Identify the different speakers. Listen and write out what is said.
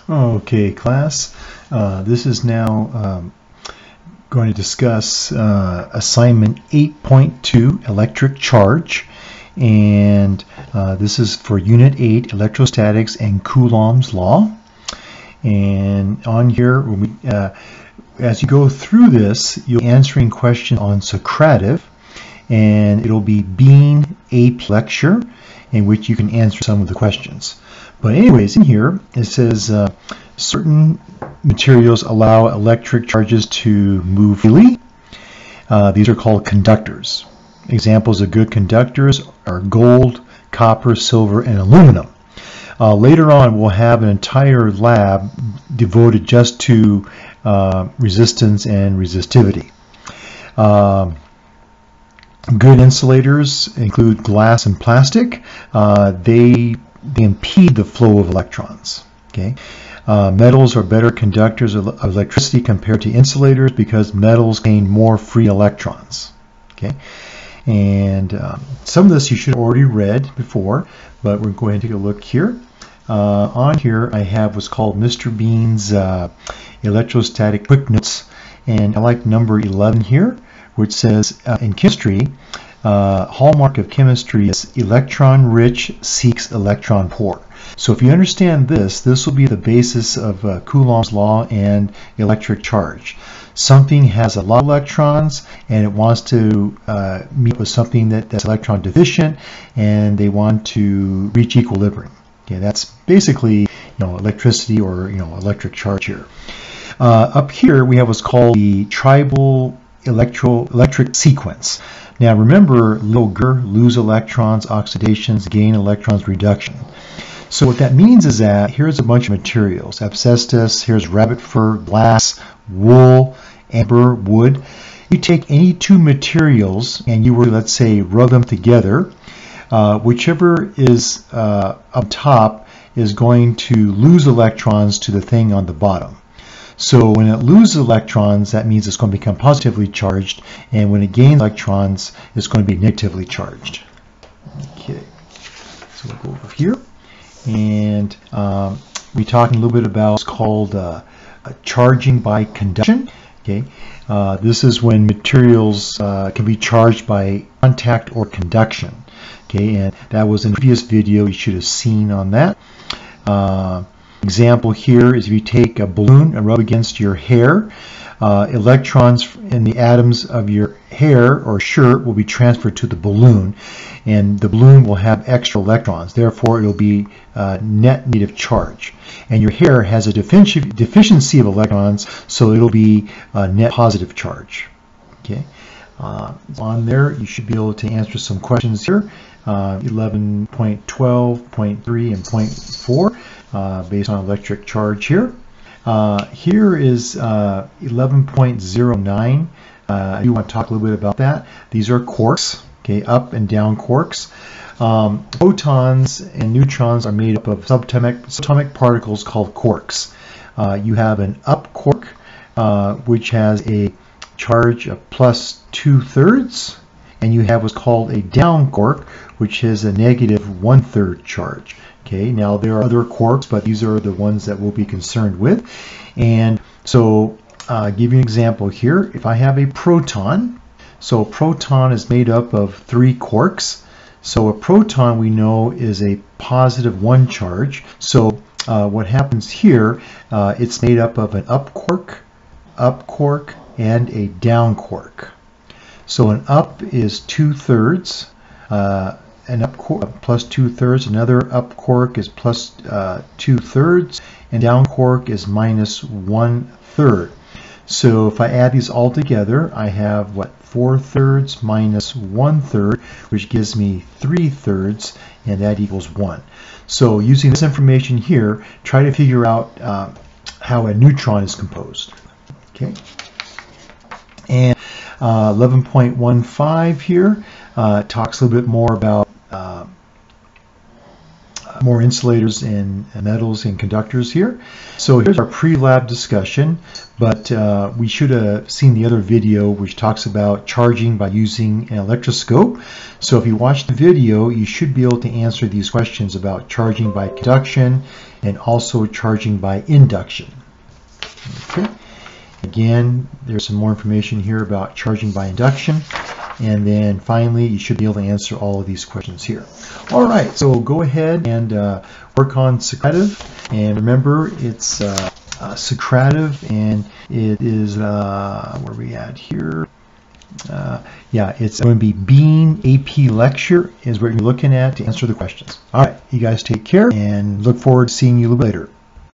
Speaker 1: Okay, class. This is now going to discuss assignment 8.2, electric charge. And this is for Unit 8, electrostatics and Coulomb's law. And on here, as you go through this, you'll be answering questions on Socrative. And it'll be Bean AP lecture in which you can answer some of the questions. But anyways, in here it says certain materials allow electric charges to move freely. These are called conductors. Examples of good conductors are gold, copper, silver, and aluminum. Later on, we'll have an entire lab devoted just to resistance and resistivity. Good insulators include glass and plastic. They impede the flow of electrons. Okay, metals are better conductors of electricity compared to insulators because metals contain more free electrons. Okay, and some of this you should have already read before, but we're going to take a look here. On here I have what's called Mr. Bean's electrostatic quick notes, and I like number 11 here, which says in chemistry, hallmark of chemistry is electron rich seeks electron poor. So if you understand this, this will be the basis of Coulomb's law and electric charge. Something has a lot of electrons and it wants to meet with something that's electron deficient, and they want to reach equilibrium. Okay, that's basically electricity or electric charge here. Up here we have what's called the tribal electric sequence. Now remember, lose electrons, oxidations, gain electrons, reduction. So what that means is that here's a bunch of materials: asbestos, here's rabbit fur, glass, wool, amber, wood. You take any two materials and you were, let's say, rub them together. Whichever is up top is going to lose electrons to the thing on the bottom. So when it loses electrons, that means it's going to become positively charged, and when it gains electrons, it's going to be negatively charged. Okay, so we'll go over here, and we're talking a little bit about what's called charging by conduction. Okay, this is when materials can be charged by contact or conduction. Okay, and that was in a previous video. You should have seen on that. Example here is if you take a balloon and rub against your hair, electrons in the atoms of your hair or shirt will be transferred to the balloon, and the balloon will have extra electrons. Therefore, it will be net negative charge. And your hair has a deficiency of electrons, so it will be net positive charge. Okay, on there you should be able to answer some questions here. 11.12, 0.3, and 0.4. Based on electric charge here. Here is 11.09. I do want to talk a little bit about that. These are quarks, okay, up and down quarks. Protons and neutrons are made up of subatomic particles called quarks. You have an up quark, which has a charge of plus 2/3, and you have what's called a down quark, which is a negative 1/3 charge. Okay, now there are other quarks, but these are the ones that we'll be concerned with. And so I'll give you an example here. If I have a proton, so a proton is made up of 3 quarks. So a proton, we know, is a positive 1 charge. So what happens here, it's made up of an up quark, and a down quark. So an up is 2/3. An up quark plus 2/3, another up quark is plus 2/3, and down quark is minus 1/3. So if I add these all together, I have what, 4/3 minus 1/3, which gives me 3/3, and that equals 1. So using this information here, try to figure out how a neutron is composed. Okay, and 11.15 here talks a little bit more about more insulators and metals and conductors here. So here's our pre-lab discussion, but we should have seen the other video which talks about charging by using an electroscope. So if you watch the video, you should be able to answer these questions about charging by conduction and also charging by induction. Okay. Again, there's some more information here about charging by induction. And then finally, you should be able to answer all of these questions here. All right, so go ahead and work on Socrative. And remember, it's Socrative, and it is, where are we at here? Yeah, it's going to be Bean AP Lecture is what you're looking at to answer the questions. All right, you guys take care, and look forward to seeing you a little later.